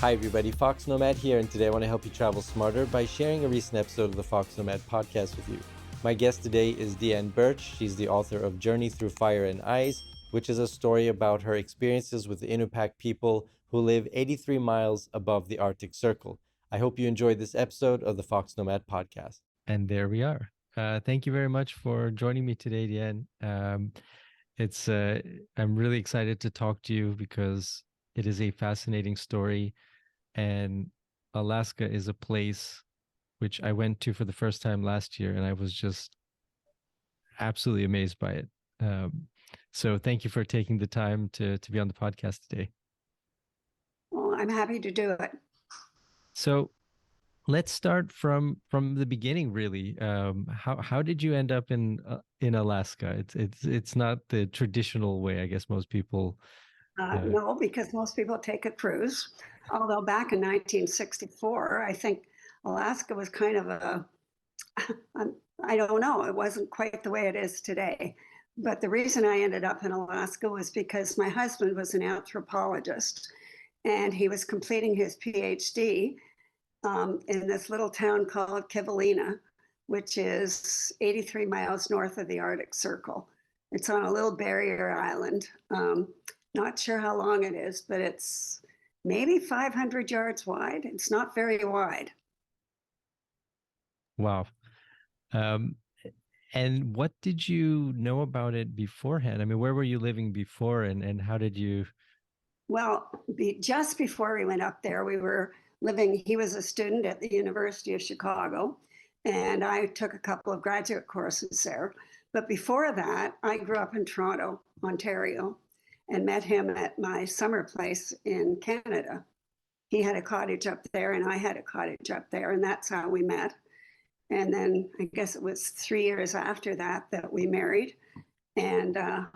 Hi everybody, foXnoMad here, and today I want to help you travel smarter by sharing a recent episode of the foXnoMad podcast with you. My guest today is Deanne Burch. She's the author of Journey Through Fire and Ice, which is a story about her experiences with the Inupiaq people who live 83 miles above the Arctic Circle. I hope you enjoyed this episode of the foXnoMad podcast. And there we are. Thank you very much for joining me today, Deanne. I'm really excited to talk to you because it is a fascinating story, and Alaska is a place which I went to for the first time last year, and I was just absolutely amazed by it. So thank you for taking the time to be on the podcast today. Well, I'm happy to do it. So let's start from the beginning, really. How did you end up in Alaska? It's not the traditional way, I guess most people. No, because most people take a cruise. Although back in 1964, I think Alaska was kind of I don't know, it wasn't quite the way it is today. But the reason I ended up in Alaska was because my husband was an anthropologist, and he was completing his PhD in this little town called Kivalina, which is 83 miles north of the Arctic Circle. It's on a little barrier island. Not sure how long it is, but it's maybe 500 yards wide. It's not very wide. Wow. And what did you know about it beforehand? I mean, where were you living before, and how did you? Well, just before we went up there, we were living, he was a student at the University of Chicago, and I took a couple of graduate courses there. But before that, I grew up in Toronto, Ontario, and met him at my summer place in Canada. He had a cottage up there, and I had a cottage up there, and that's how we met. And then I guess it was 3 years after that we married. And I'm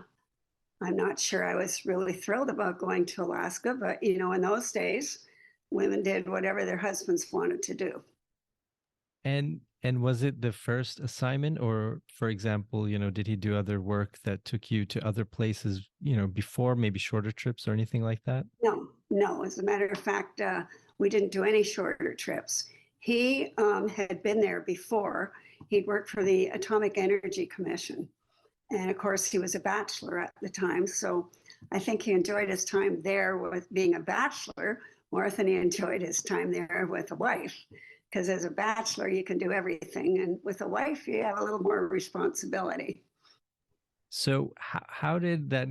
not sure I was really thrilled about going to Alaska, but you know, in those days, women did whatever their husbands wanted to do. And was it the first assignment, or, for example, did he do other work that took you to other places, before, maybe shorter trips or anything like that? No. As a matter of fact, we didn't do any shorter trips. He had been there before. He'd worked for the Atomic Energy Commission. And of course, he was a bachelor at the time. So I think he enjoyed his time there with being a bachelor more than he enjoyed his time there with a wife. Because as a bachelor, you can do everything. And with a wife, you have a little more responsibility. So how did that,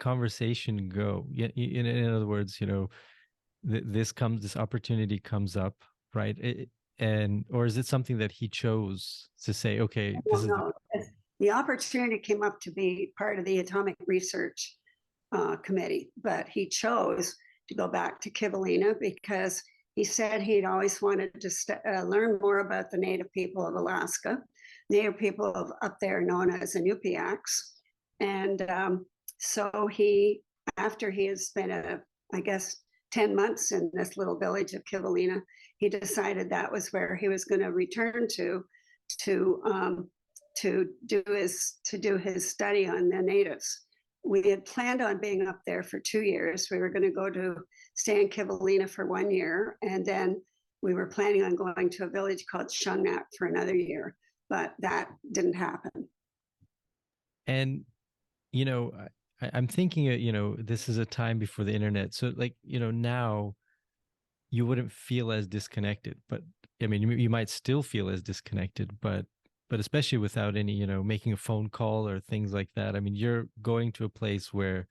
conversation go? In other words, this opportunity comes up, right? Or is it something that he chose to say, okay, this is the opportunity came up to be part of the Atomic Research Committee, but he chose to go back to Kivalina because he said he'd always wanted to learn more about the Native people of Alaska, Native people up there known as Inupiaqs. And so after he had spent, I guess, 10 months in this little village of Kivalina, he decided that was where he was going to return to do his study on the natives. We had planned on being up there for 2 years. We were going to stay in Kivalina for 1 year, and then we were planning on going to a village called Shungnak for another year, but that didn't happen. And I'm thinking, this is a time before the internet, so now you wouldn't feel as disconnected, but I mean, you might still feel as disconnected, but especially without any, making a phone call or things like that. I mean, you're going to a place where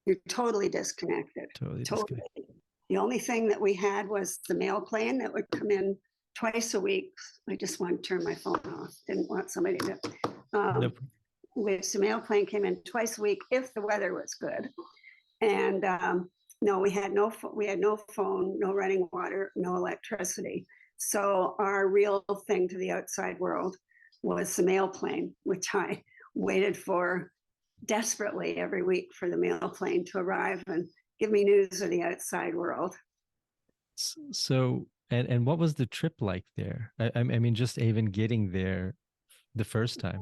you're totally disconnected. Totally disconnected. The only thing that we had was the mail plane that would come in twice a week. I just want to turn my phone off. Didn't want somebody to. Nope. Which the mail plane came in twice a week if the weather was good. And no, we had no phone, no running water, no electricity. So our real thing to the outside world was the mail plane, which I waited for desperately every week for the mail plane to arrive and give me news of the outside world. So, and what was the trip like there? I mean, just even getting there the first time.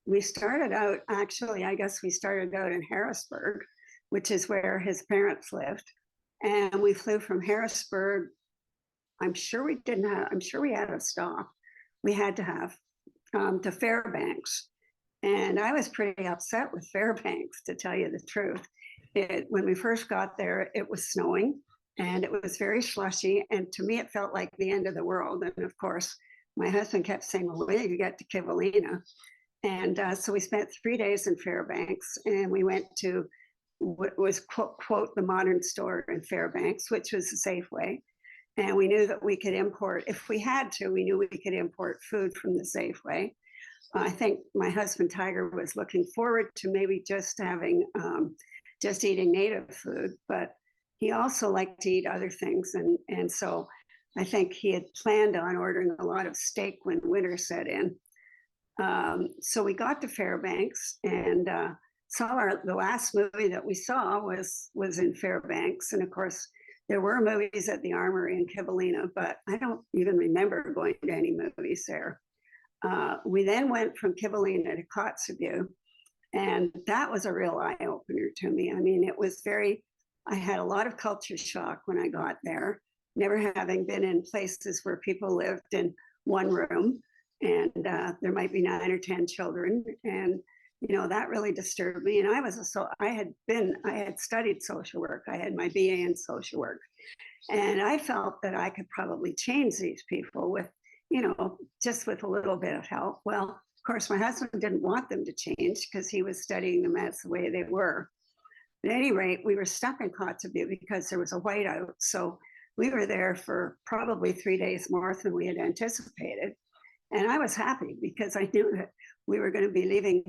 We started out, actually, I guess we started out in Harrisburg, which is where his parents lived. And we flew from Harrisburg. I'm sure we had a stop. We had to have to Fairbanks. And I was pretty upset with Fairbanks, to tell you the truth. When we first got there, it was snowing and it was very slushy. And to me, it felt like the end of the world. And of course, my husband kept saying, well, when you get to Kivalina? And so we spent 3 days in Fairbanks, and we went to what was, quote, the modern store in Fairbanks, which was a Safeway. And we knew that we could import, if we had to, we knew we could import food from the Safeway. I think my husband Tiger was looking forward to maybe just having, just eating native food, but he also liked to eat other things. And so I think he had planned on ordering a lot of steak when winter set in. So we got to Fairbanks and saw the last movie that we saw was in Fairbanks. And of course, there were movies at the Armory in Kivalina, but I don't even remember going to any movies there. We then went from Kivalina to Kotzebue, and that was a real eye-opener to me. I mean, I had a lot of culture shock when I got there, never having been in places where people lived in one room, and there might be 9 or 10 children, and that really disturbed me. And I had studied social work. I had my BA in social work, and I felt that I could probably change these people with, just with a little bit of help. Well, of course, my husband didn't want them to change because he was studying them as the way they were. At any rate, we were stuck in Kotzebue because there was a whiteout. So we were there for probably 3 days more than we had anticipated. And I was happy because I knew that we were going to be leaving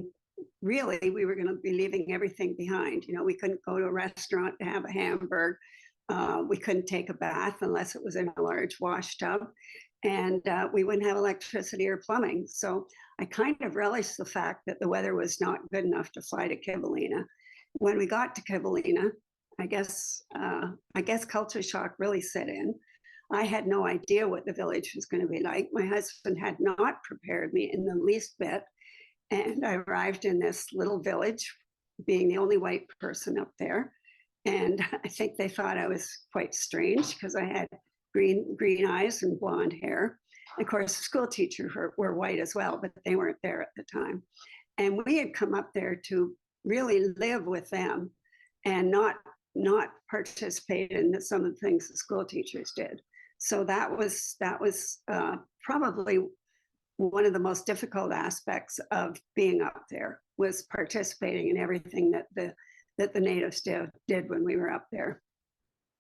everything behind. We couldn't go to a restaurant to have a hamburger. We couldn't take a bath unless it was in a large wash tub. And we wouldn't have electricity or plumbing. So I kind of relished the fact that the weather was not good enough to fly to Kivalina. When we got to Kivalina, I guess culture shock really set in. I had no idea what the village was going to be like. My husband had not prepared me in the least bit. And I arrived in this little village, being the only white person up there. And I think they thought I was quite strange because I had green eyes and blonde hair. Of course, the school teachers were white as well, but they weren't there at the time. And we had come up there to really live with them and not participate in some of the things the school teachers did. So that was probably one of the most difficult aspects of being up there, was participating in everything that the natives did when we were up there.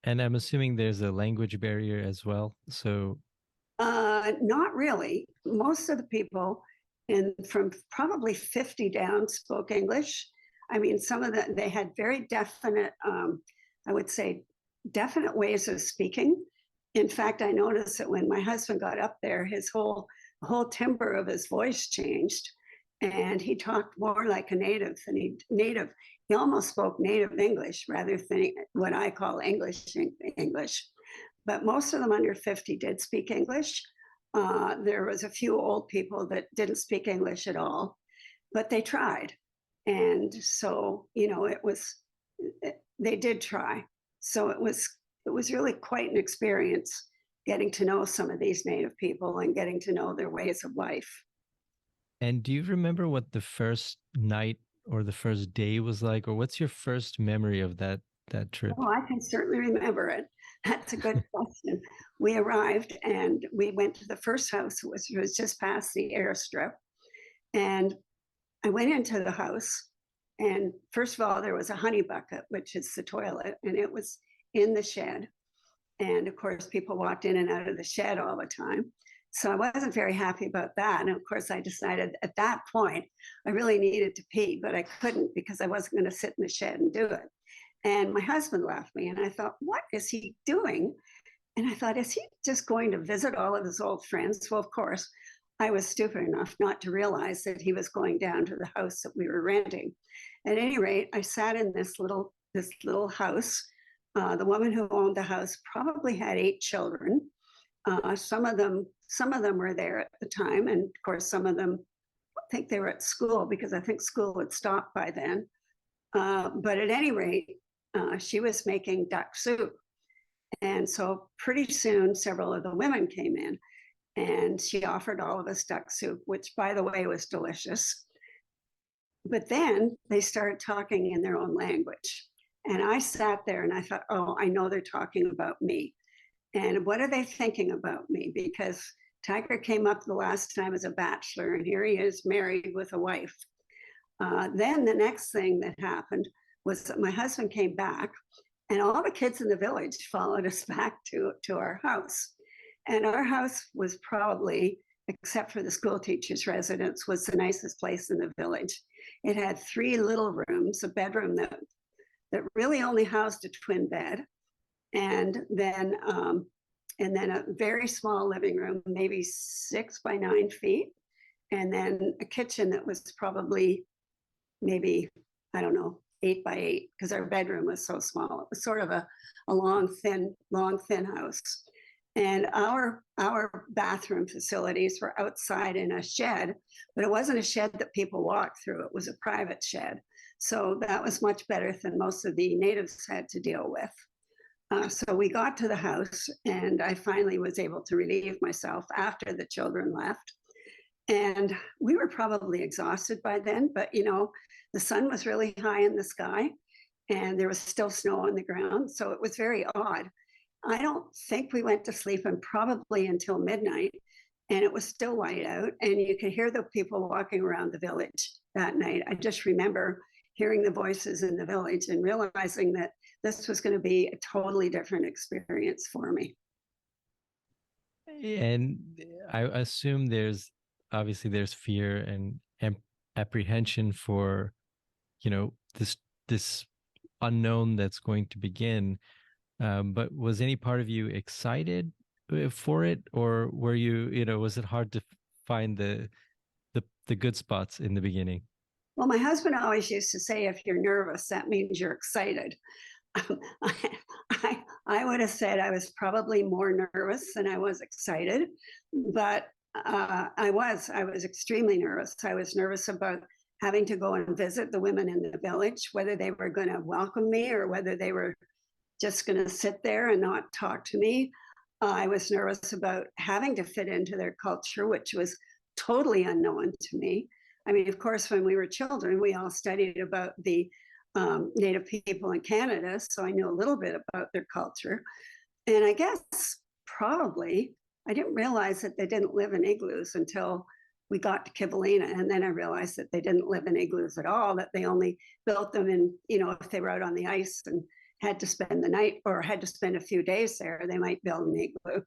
And I'm assuming there's a language barrier as well. So not really. Most of the people from probably 50 down spoke English. I mean, some of them, they had very definite, I would say, definite ways of speaking. In fact, I noticed that when my husband got up there, his whole timbre of his voice changed, and he talked more like a native than he almost spoke native English rather than what I call English. But most of them under 50 did speak English. There was a few old people that didn't speak English at all, but they tried. And so, they did try. So it was really quite an experience getting to know some of these native people and getting to know their ways of life. And do you remember what the first night or the first day was like, or what's your first memory of that trip? Oh, I can certainly remember it. That's a good question. We arrived and we went to the first house, which was just past the airstrip. And I went into the house, and first of all, there was a honey bucket, which is the toilet, and it was in the shed. And of course, people walked in and out of the shed all the time. So I wasn't very happy about that. And of course, I decided at that point, I really needed to pee, but I couldn't because I wasn't going to sit in the shed and do it. And my husband left me, and I thought, what is he doing? And I thought, is he just going to visit all of his old friends? Well, of course, I was stupid enough not to realize that he was going down to the house that we were renting. At any rate, I sat in this little house. The woman who owned the house probably had 8 children. Some of them were there at the time, and of course, some of them, I think they were at school because I think school had stopped by then. But at any rate, she was making duck soup, And so pretty soon, several of the women came in, and she offered all of us duck soup, which, by the way, was delicious. But then they started talking in their own language. And I sat there and I thought, oh, I know they're talking about me. And what are they thinking about me? Because Tiger came up the last time as a bachelor, and here he is married with a wife. Then the next thing that happened was that my husband came back, and all the kids in the village followed us back to our house. And our house was probably, except for the school teacher's residence, was the nicest place in the village. It had 3 little rooms, a bedroom that really only housed a twin bed, and then a very small living room, maybe 6 by 9 feet, and then a kitchen that was probably maybe, I don't know, 8 by 8, because our bedroom was so small. It was sort of a long, thin house. And our bathroom facilities were outside in a shed, but it wasn't a shed that people walked through. It was a private shed. So that was much better than most of the natives had to deal with. So we got to the house, and I finally was able to relieve myself after the children left. And we were probably exhausted by then, but the sun was really high in the sky, and there was still snow on the ground. So it was very odd. I don't think we went to sleep and probably until midnight, and it was still light out, and you could hear the people walking around the village that night. I just remember hearing the voices in the village and realizing that this was going to be a totally different experience for me. And I assume there's fear and apprehension for, this unknown that's going to begin. But was any part of you excited for it, or were you, was it hard to find the good spots in the beginning? Well, my husband always used to say, if you're nervous, that means you're excited. I would have said I was probably more nervous than I was excited, but I was extremely nervous. I was nervous about having to go and visit the women in the village, whether they were going to welcome me or whether they were just going to sit there and not talk to me. I was nervous about having to fit into their culture, which was totally unknown to me. I mean, of course, when we were children, we all studied about the Native people in Canada, so I knew a little bit about their culture. And I guess probably I didn't realize that they didn't live in igloos until we got to Kivalina, and then I realized that they didn't live in igloos at all, that they only built them in, if they were out on the ice and had to spend the night or had to spend a few days there, they might build an igloo.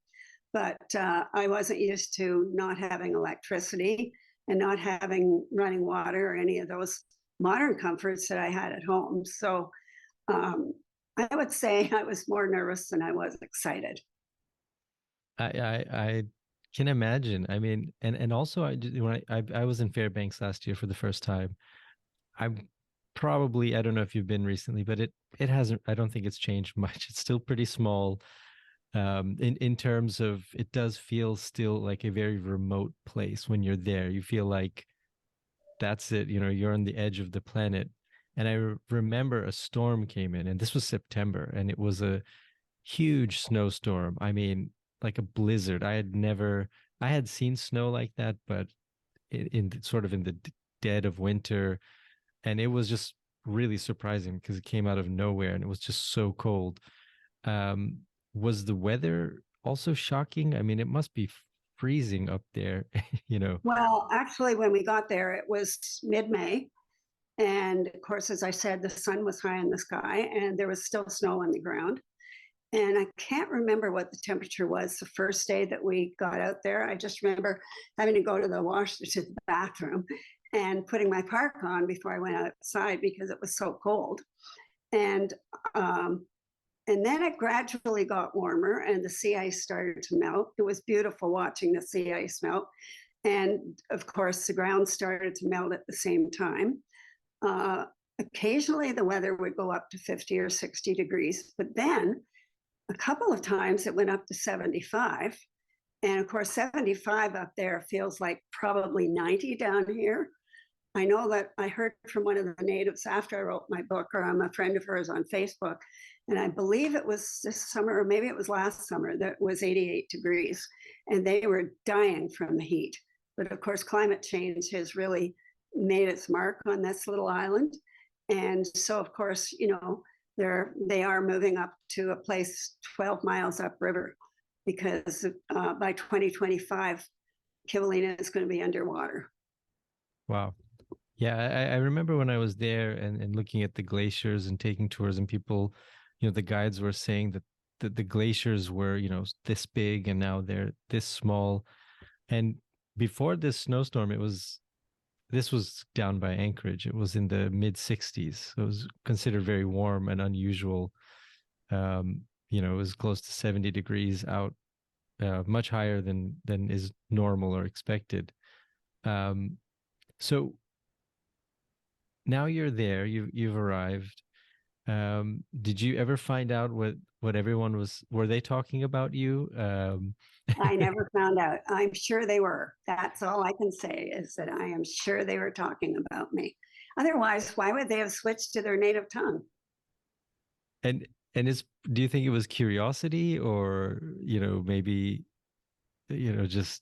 But I wasn't used to not having electricity and not having running water or any of those modern comforts that I had at home. So I would say I was more nervous than I was excited. I can imagine. I mean, and also when I was in Fairbanks last year for the first time, I don't know if you've been recently, but it hasn't, I don't think it's changed much. It's still pretty small. In terms of, it does feel still like a very remote place when you're there. You feel like that's it, you're on the edge of the planet. And I remember a storm came in, and this was September, and it was a huge snowstorm. I mean, like a blizzard. I had seen snow like that, but in sort of in the dead of winter. And it was just really surprising because it came out of nowhere, and it was just so cold. Was the weather also shocking? I mean, it must be freezing up there, Well, actually, when we got there, it was mid-May. And of course, as I said, the sun was high in the sky, and there was still snow on the ground. And I can't remember what the temperature was the first day that we got out there. I just remember having to go to the bathroom and putting my park on before I went outside because it was so cold. And then it gradually got warmer, and the sea ice started to melt. It was beautiful watching the sea ice melt. And of course, the ground started to melt at the same time. Occasionally, the weather would go up to 50 or 60 degrees, but then a couple of times it went up to 75. And of course, 75 up there feels like probably 90 down here. I know that I heard from one of the natives after I wrote my book, or I'm a friend of hers on Facebook, and I believe it was this summer, or maybe it was last summer, that it was 88 degrees, and they were dying from the heat. But of course, climate change has really made its mark on this little island. And so, of course, they are moving up to a place 12 miles upriver because by 2025, Kivalina is going to be underwater. Wow. Yeah, I remember when I was there and looking at the glaciers and taking tours, and people, the guides were saying that the glaciers were, this big and now they're this small. And before this snowstorm, this was down by Anchorage. It was in the mid 60s. So it was considered very warm and unusual. It was close to 70 degrees out, much higher than is normal or expected. So now you're there, you've arrived. Did you ever find out what everyone were they talking about you? I never found out. I'm sure they were. That's all I can say, is that I am sure they were talking about me. Otherwise, why would they have switched to their native tongue? And do you think it was curiosity, or maybe just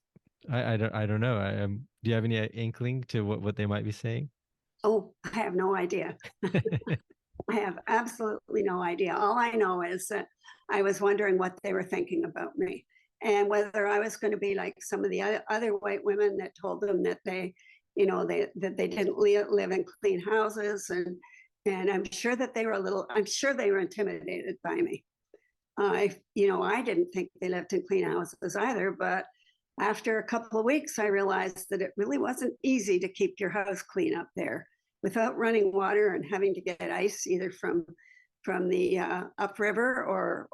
I don't know. Do you have any inkling to what they might be saying? Oh, I have no idea. I have absolutely no idea. All I know is that I was wondering what they were thinking about me, and whether I was going to be like some of the other white women that told them that they didn't live in clean houses, and I'm sure that I'm sure they were intimidated by me. I didn't think they lived in clean houses either, but after a couple of weeks, I realized that it really wasn't easy to keep your house clean up there without running water and having to get ice either from the upriver or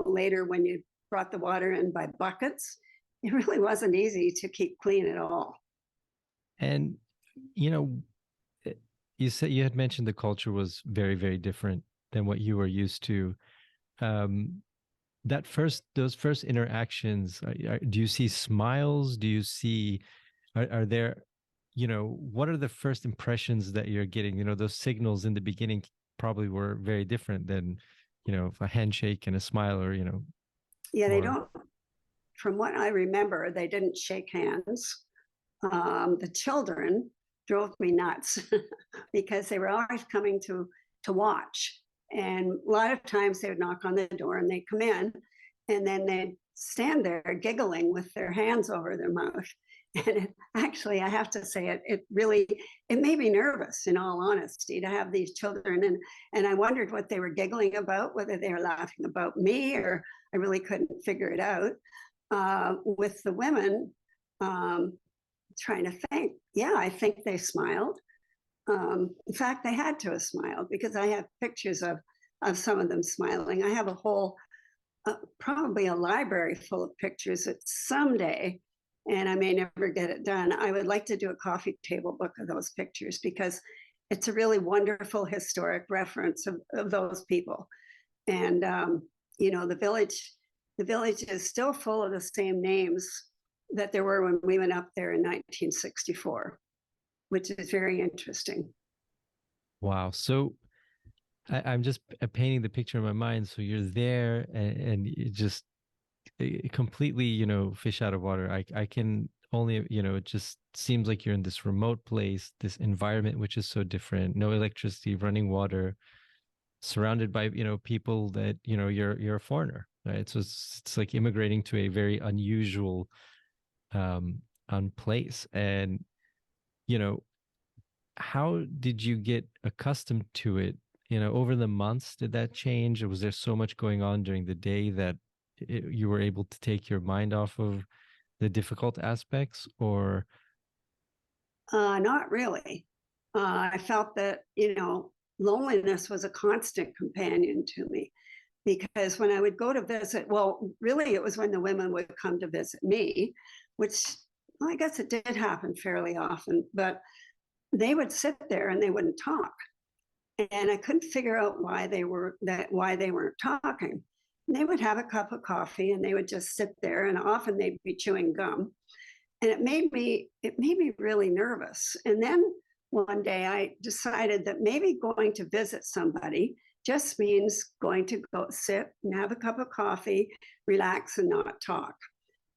later when you brought the water in by buckets. It really wasn't easy to keep clean at all. And you said you had mentioned the culture was very, very different than what you were used to. Those first interactions, do you see smiles? Do you see, are there, what are the first impressions that you're getting? Those signals in the beginning probably were very different than, a handshake and a smile, or, Yeah, they don't, from what I remember, they didn't shake hands. The children drove me nuts because they were always coming to watch. And a lot of times they would knock on the door and they'd come in, and then they'd stand there giggling with their hands over their mouth. And actually, I have to say, it made me nervous, in all honesty, to have these children. And I wondered what they were giggling about, whether they were laughing about me, or I really couldn't figure it out. With the women, trying to think, yeah, I think they smiled. In fact, they had to have smiled, because I have pictures of some of them smiling. I have a whole, probably a library full of pictures that someday, and I may never get it done, I would like to do a coffee table book of those pictures, because it's a really wonderful historic reference of those people. And, the village is still full of the same names that there were when we went up there in 1964. Which is very interesting. Wow. So I'm just painting the picture in my mind. So you're there and it just completely, fish out of water. I can only, it just seems like you're in this remote place, this environment, which is so different, no electricity, running water, surrounded by, people that, you're a foreigner, right? So it's like immigrating to a very unusual place. And how did you get accustomed to it? Over the months, did that change? Or was there so much going on during the day that you were able to take your mind off of the difficult aspects, or? Not really. I felt that, loneliness was a constant companion to me, because when I would go to visit, well, really, it was when the women would come to visit me, which, well, I guess it did happen fairly often, but they would sit there and they wouldn't talk. And I couldn't figure out why they weren't talking. And they would have a cup of coffee and they would just sit there, and often they'd be chewing gum. And it made me really nervous. And then one day I decided that maybe going to visit somebody just means going to go sit and have a cup of coffee, relax, and not talk.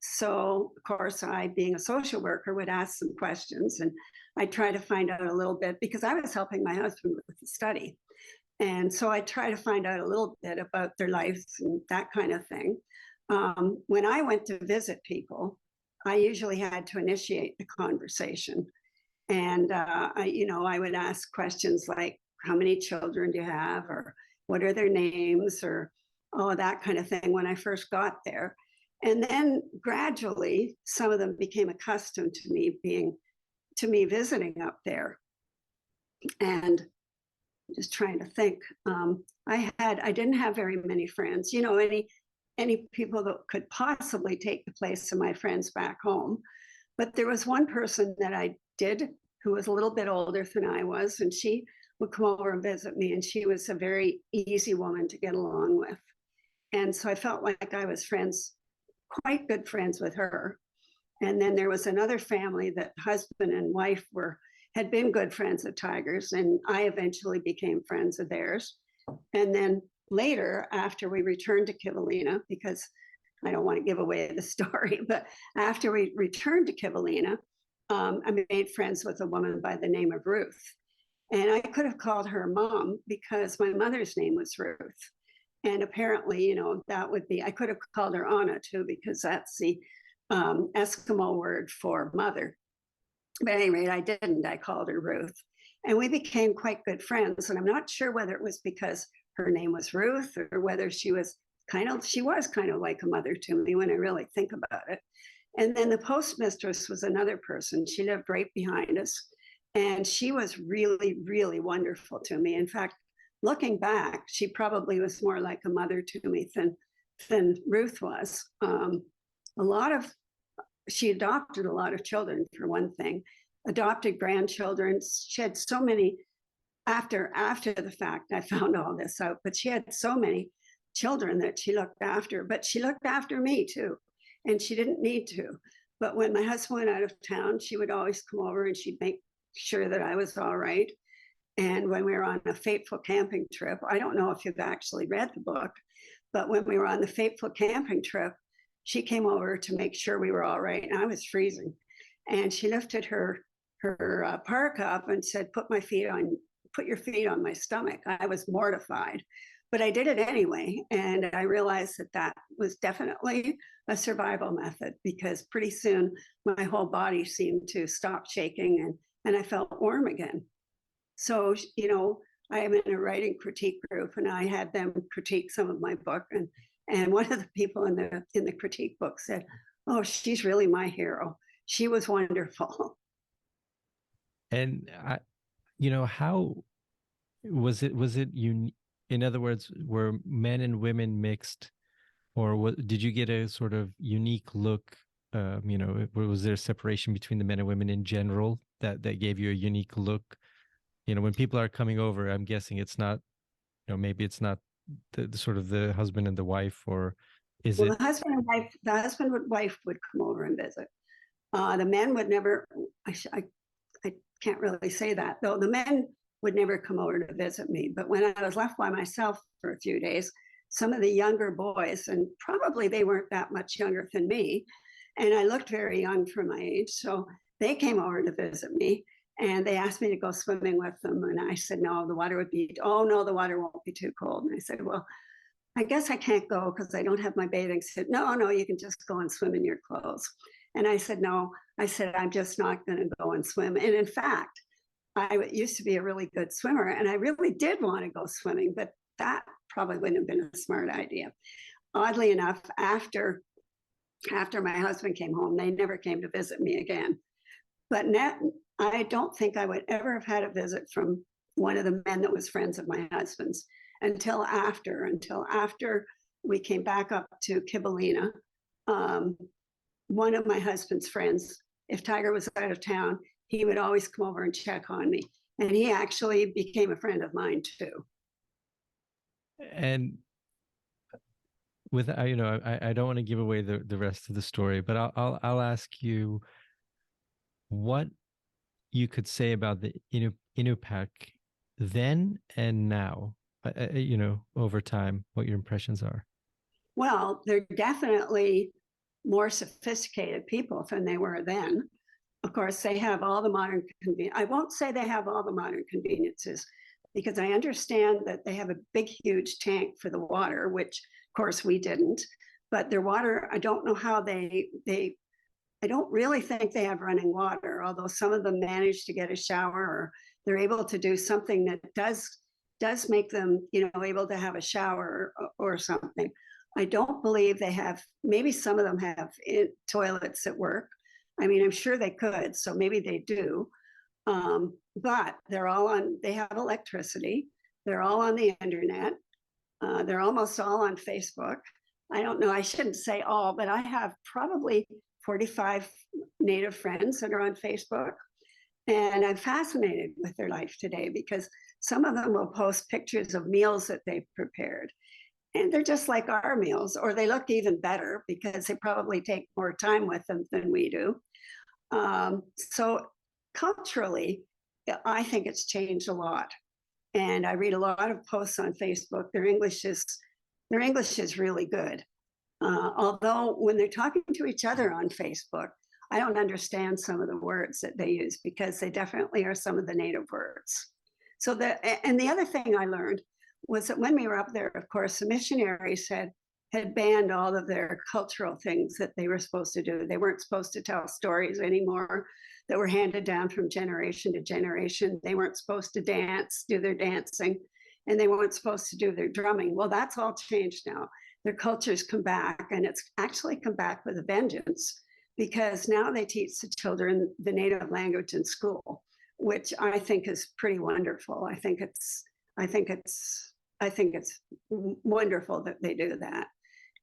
So, of course, I, being a social worker, would ask some questions, and I try to find out a little bit because I was helping my husband with the study. And so I try to find out a little bit about their lives and that kind of thing. When I went to visit people, I usually had to initiate the conversation. And I would ask questions like, "How many children do you have?" or "What are their names?" or all of that kind of thing when I first got there. And then gradually, some of them became accustomed to me visiting up there. And just trying to think, I didn't have very many friends. Any people that could possibly take the place of my friends back home. But there was one person that I did who was a little bit older than I was, and she would come over and visit me, and she was a very easy woman to get along with. And so I felt like I was quite good friends with her. And then there was another family that husband and wife had been good friends of Tiger's, and I eventually became friends of theirs. And then later, after we returned to Kivalina, because I don't want to give away the story, but after we returned to Kivalina, I made friends with a woman by the name of Ruth. And I could have called her mom because my mother's name was Ruth. And apparently, I could have called her Anna too, because that's the Eskimo word for mother. But at any rate, I didn't. I called her Ruth. And we became quite good friends. And I'm not sure whether it was because her name was Ruth or whether she was kind of like a mother to me when I really think about it. And then the postmistress was another person. She lived right behind us. And she was really, really wonderful to me. In fact, looking back, she probably was more like a mother to me than Ruth was. She adopted a lot of children, for one thing, adopted grandchildren. She had so many, after the fact, I found all this out, but she had so many children that she looked after, but she looked after me too. And she didn't need to. But when my husband went out of town, she would always come over and she'd make sure that I was all right. And when we were on a fateful camping trip, I don't know if you've actually read the book, but when we were on the fateful camping trip, she came over to make sure we were all right. And I was freezing. And she lifted her parka up and said, put your feet on my stomach. I was mortified, but I did it anyway. And I realized that was definitely a survival method, because pretty soon my whole body seemed to stop shaking and I felt warm again. So, I am in a writing critique group, and I had them critique some of my book. And one of the people in the critique book said, "Oh, she's really my hero. She was wonderful." And how was it? In other words, were men and women mixed, or did you get a sort of unique look? Was there a separation between the men and women in general that gave you a unique look? When people are coming over, I'm guessing it's not, maybe it's not the sort of the husband and the wife, or is it? The husband and wife would come over and visit. The men would never. I can't really say that, though. The men would never come over to visit me. But when I was left by myself for a few days, some of the younger boys, and probably they weren't that much younger than me, and I looked very young for my age, so they came over to visit me. And they asked me to go swimming with them. And I said, no, the water won't be too cold. And I said, well, I guess I can't go because I don't have my bathing suit. No, you can just go and swim in your clothes. And I said, no, I'm just not going to go and swim. And in fact, I used to be a really good swimmer, and I really did want to go swimming, but that probably wouldn't have been a smart idea. Oddly enough, after my husband came home, they never came to visit me again. But I don't think I would ever have had a visit from one of the men that was friends of my husband's until after we came back up to Kivalina. One of my husband's friends, if Tiger was out of town, he would always come over and check on me. And he actually became a friend of mine too. And with, I don't want to give away the rest of the story, but I'll ask you what you could say about the Inupiaq then and now, over time, what your impressions are? Well, they're definitely more sophisticated people than they were then. Of course, they have all the modern I won't say they have all the modern conveniences, because I understand that they have a big, huge tank for the water, which of course we didn't. But their water, I don't know how I don't really think they have running water, although some of them manage to get a shower, or they're able to do something that does make them, able to have a shower or something. I don't believe they have, maybe some of them have toilets at work. I mean, I'm sure they could, so maybe they do. But they have electricity. They're all on the internet. They're almost all on Facebook. I don't know, I shouldn't say all, but I have probably 45 Native friends that are on Facebook. And I'm fascinated with their life today, because some of them will post pictures of meals that they've prepared. And they're just like our meals, or they look even better because they probably take more time with them than we do. So culturally, I think it's changed a lot. And I read a lot of posts on Facebook. Their English is really good. Although when they're talking to each other on Facebook, I don't understand some of the words that they use, because they definitely are some of the native words. And the other thing I learned was that when we were up there, of course, the missionaries had banned all of their cultural things that they were supposed to do. They weren't supposed to tell stories anymore that were handed down from generation to generation. They weren't supposed to do their dancing, and they weren't supposed to do their drumming. Well, that's all changed now. Their cultures come back, and it's actually come back with a vengeance, because now they teach the children the native language in school, which I think is pretty wonderful. I think it's wonderful that they do that.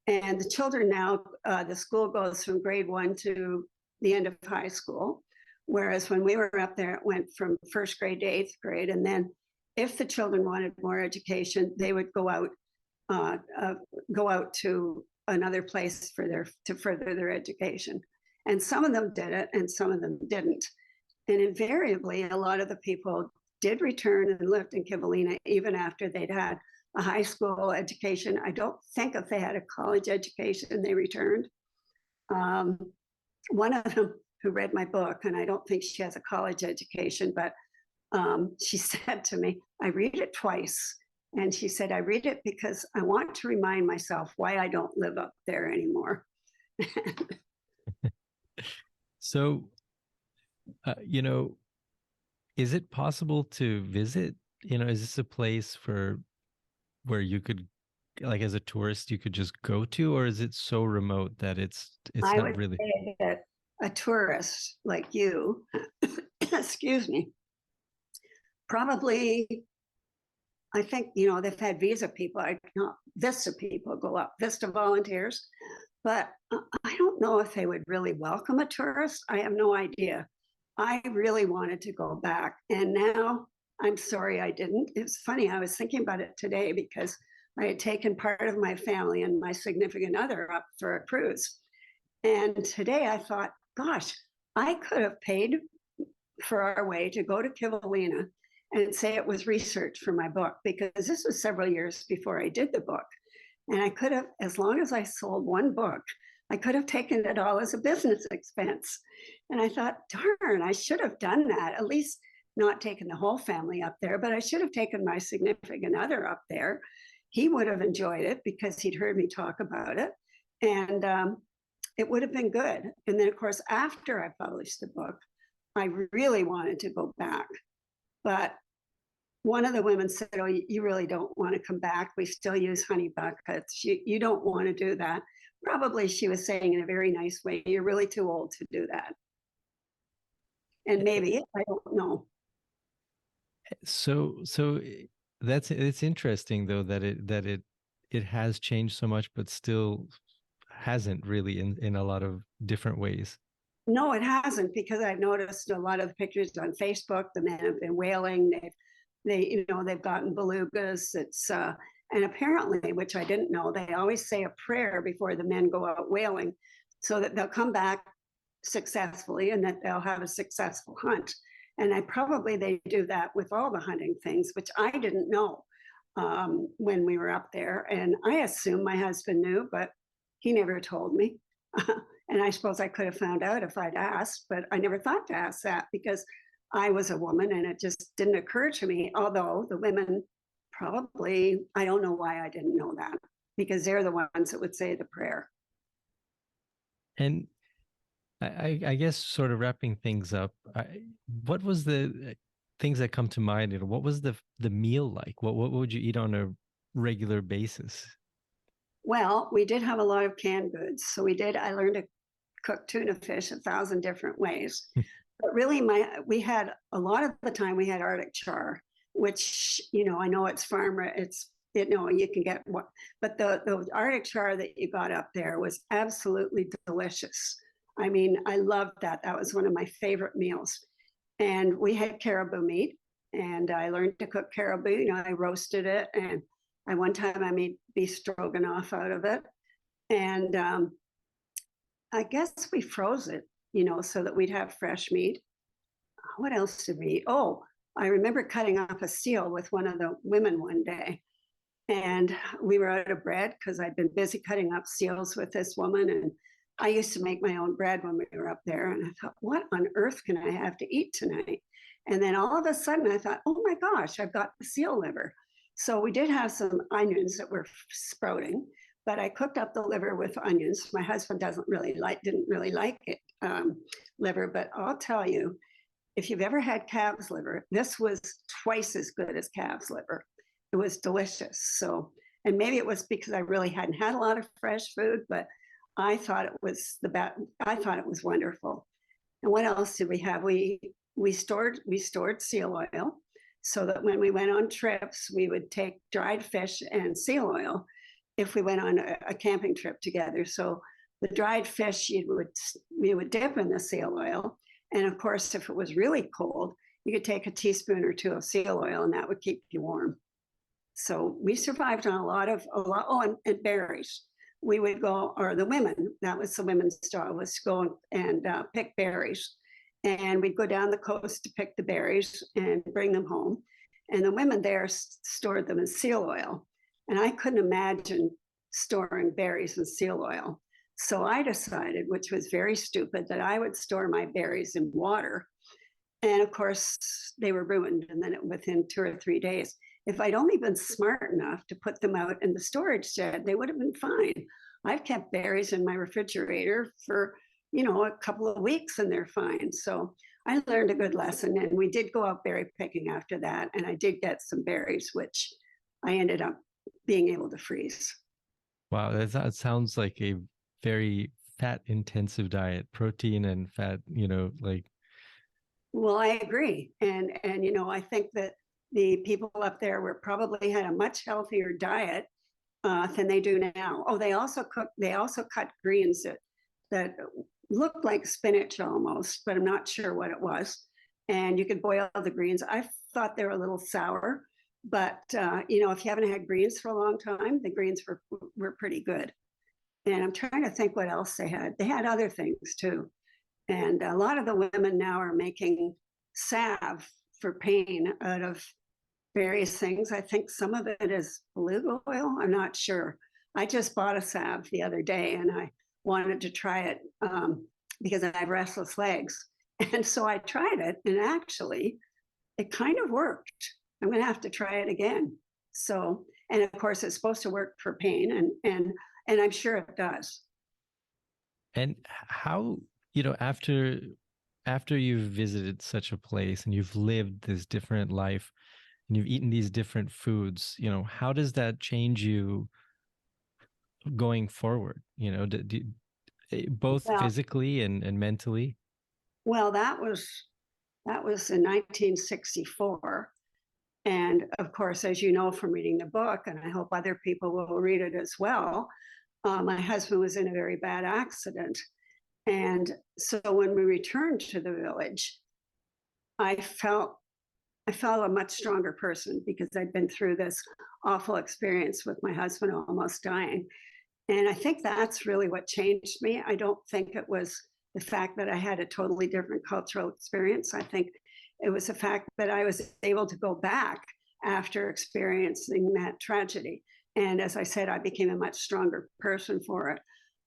And the children now, the school goes from grade 1 to the end of high school, whereas when we were up there, it went from first grade to 8th grade. And then if the children wanted more education, they would go out to another place to further their education. And some of them did it, and some of them didn't. And invariably, a lot of the people did return and lived in Kivalina even after they'd had a high school education. I don't think if they had a college education, they returned. One of them who read my book, and I don't think she has a college education, but she said to me, I read it twice. And she said, I read it because I want to remind myself why I don't live up there anymore. So, is it possible to visit? Is this a place where you could, like, as a tourist, you could just go to, or is it so remote that it's I not would really? say that a tourist like you, excuse me, probably, I think, they've had Vista people go up, Vista volunteers, but I don't know if they would really welcome a tourist. I have no idea. I really wanted to go back, and now I'm sorry I didn't. It's funny, I was thinking about it today, because I had taken part of my family and my significant other up for a cruise. And today I thought, gosh, I could have paid for our way to go to Kivalina and say it was research for my book, because this was several years before I did the book. And I could have, as long as I sold one book, I could have taken it all as a business expense. And I thought, darn, I should have done that, at least not taken the whole family up there, but I should have taken my significant other up there. He would have enjoyed it because he'd heard me talk about it. And it would have been good. And then, of course, after I published the book, I really wanted to go back. But one of the women said, oh, you really don't want to come back. We still use honey buckets. You don't want to do that. Probably she was saying in a very nice way, you're really too old to do that. And maybe, I don't know. So it's interesting, though, that it has changed so much, but still hasn't really in a lot of different ways. No, it hasn't, because I've noticed a lot of the pictures on Facebook, the men have been whaling. They've gotten belugas. And apparently, which I didn't know, they always say a prayer before the men go out whaling, so that they'll come back successfully and that they'll have a successful hunt. And they do that with all the hunting things, which I didn't know when we were up there. And I assume my husband knew, but he never told me. And I suppose I could have found out if I'd asked, but I never thought to ask that because I was a woman and it just didn't occur to me. Although the women probably, I don't know why I didn't know that, because they're the ones that would say the prayer. And I guess sort of wrapping things up, what was the things that come to mind? You know, what was the meal like? What would you eat on a regular basis? Well, we did have a lot of canned goods. So I learned to cook tuna fish 1,000 different ways. But really, we had a lot of the time we had Arctic char, which, I know it's you can get what, but the Arctic char that you got up there was absolutely delicious. I mean, I loved that. That was one of my favorite meals. And we had caribou meat, and I learned to cook caribou. I roasted it, and one time I made beef stroganoff out of it. And I guess we froze it, so that we'd have fresh meat. What else did we eat? Oh, I remember cutting up a seal with one of the women one day. And we were out of bread because I'd been busy cutting up seals with this woman. And I used to make my own bread when we were up there. And I thought, what on earth can I have to eat tonight? And then all of a sudden I thought, oh my gosh, I've got the seal liver. So we did have some onions that were sprouting, but I cooked up the liver with onions. My husband didn't really like it, liver, but I'll tell you, if you've ever had calf's liver, this was twice as good as calf's liver. It was delicious. So, and maybe it was because I really hadn't had a lot of fresh food, but I thought it was I thought it was wonderful. And what else did we have? We stored seal oil, so that when we went on trips, we would take dried fish and seal oil if we went on a camping trip together. So the dried fish we would dip in the seal oil. And of course, if it was really cold, you could take a teaspoon or two of seal oil and that would keep you warm. So we survived on a lot. Oh, and berries. We would go, or the women, that was the women's job, was to go and pick berries. And we'd go down the coast to pick the berries and bring them home. And the women there stored them in seal oil. And I couldn't imagine storing berries in seal oil. So I decided, which was very stupid, that I would store my berries in water. And of course, they were ruined. And then within 2 or 3 days, if I'd only been smart enough to put them out in the storage shed, they would have been fine. I've kept berries in my refrigerator for, a couple of weeks and they're fine. So I learned a good lesson, and we did go out berry picking after that. And I did get some berries, which I ended up being able to freeze. Wow, that sounds like a very fat intensive diet, protein and fat, like. Well, I agree. And I think that the people up there probably had a much healthier diet than they do now. Oh, they also cut greens that looked like spinach almost, but I'm not sure what it was. And you could boil the greens. I thought they were a little sour, but if you haven't had greens for a long time, the greens were pretty good. And I'm trying to think what else they had. They had other things too. And a lot of the women now are making salve for pain out of various things. I think some of it is beluga oil. I'm not sure. I just bought a salve the other day and I wanted to try it because I have restless legs. And so I tried it, and actually it kind of worked. I'm going to have to try it again. So, and of course it's supposed to work for pain, and I'm sure it does. And how, after you've visited such a place and you've lived this different life and you've eaten these different foods, how does that change you going forward? Both physically and mentally? Well, that was in 1964. And of course, as you know from reading the book, and I hope other people will read it as well, my husband was in a very bad accident. And so when we returned to the village, I felt a much stronger person because I'd been through this awful experience with my husband almost dying. And I think that's really what changed me. I don't think it was the fact that I had a totally different cultural experience. I think It was the fact that I was able to go back after experiencing that tragedy. And as I said, I became a much stronger person for it.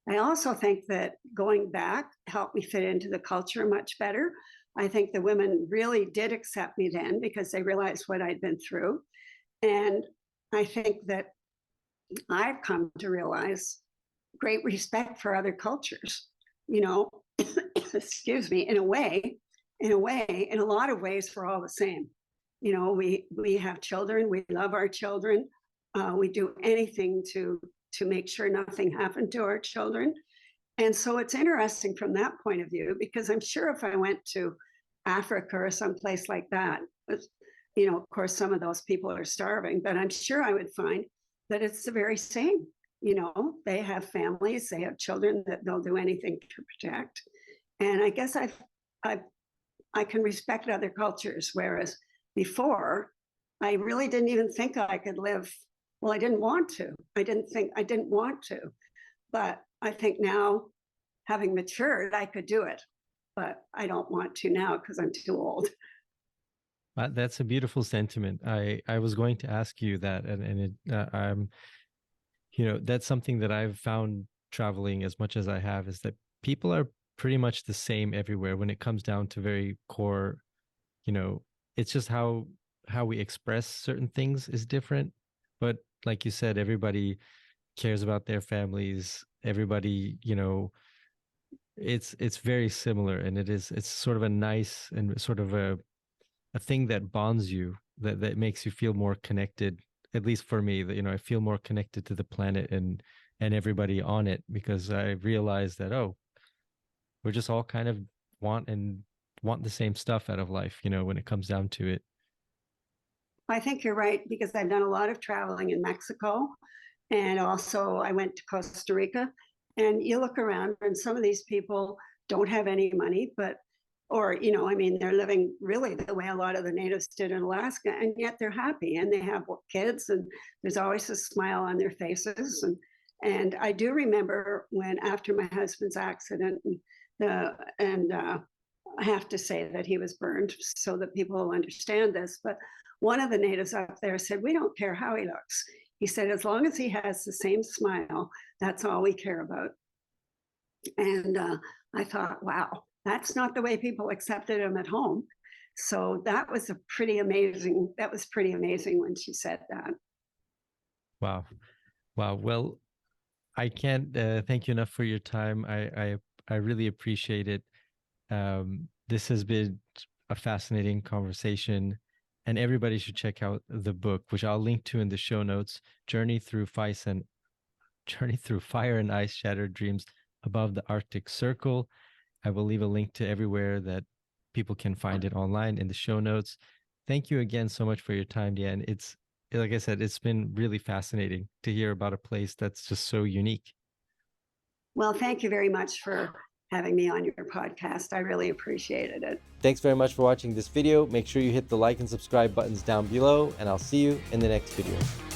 I also think that going back helped me fit into the culture much better. I think the women really did accept me then because they realized what I'd been through. And I think that I've come to realize great respect for other cultures, you know, excuse me, in a way, in a lot of ways, we're all the same. You know, we have children, we love our children, we do anything to make sure nothing happened to our children. And so it's interesting from that point of view, because I'm sure if I went to Africa or someplace like that, you know, of course, some of those people are starving, but I'm sure I would find that it's the very same. You know, they have families, they have children that they'll do anything to protect. And I guess I can respect other cultures, whereas before, I really didn't even think I could live. Well, I didn't want to. I didn't want to. But I think now, having matured, I could do it. But I don't want to now because I'm too old. That's a beautiful sentiment. I was going to ask you that, and I'm, you know, that's something that I've found traveling as much as I have, is that people are pretty much the same everywhere when it comes down to very core, you know, it's just how we express certain things is different. But like you said, everybody cares about their families. Everybody, you know, it's very similar, and it's sort of a nice and sort of a thing that bonds you, that makes you feel more connected. At least for me, that, you know, I feel more connected to the planet and everybody on it, because I realize that, oh, we're just all kind of want the same stuff out of life, you know, when it comes down to it. I think you're right, because I've done a lot of traveling in Mexico. And also I went to Costa Rica, and you look around and some of these people don't have any money, or, you know, I mean, they're living really the way a lot of the natives did in Alaska, and yet they're happy and they have kids, and there's always a smile on their faces. And I do remember when, after my husband's accident, I have to say that he was burned so that people will understand this. But one of the natives up there said, "We don't care how he looks." He said, "As long as he has the same smile, that's all we care about." And I thought, wow, that's not the way people accepted him at home. So that was pretty amazing when she said that. Wow. Well, I can't thank you enough for your time. I really appreciate it. This has been a fascinating conversation, and everybody should check out the book, which I'll link to in the show notes. Journey through Fire and Ice, Shattered Dreams Above the Arctic Circle. I will leave a link to everywhere that people can find it online in the show notes. Thank you again so much for your time, Deanne. It's, like I said, it's been really fascinating to hear about a place that's just so unique. Well, thank you very much for having me on your podcast. I really appreciated it. Thanks very much for watching this video. Make sure you hit the like and subscribe buttons down below, and I'll see you in the next video.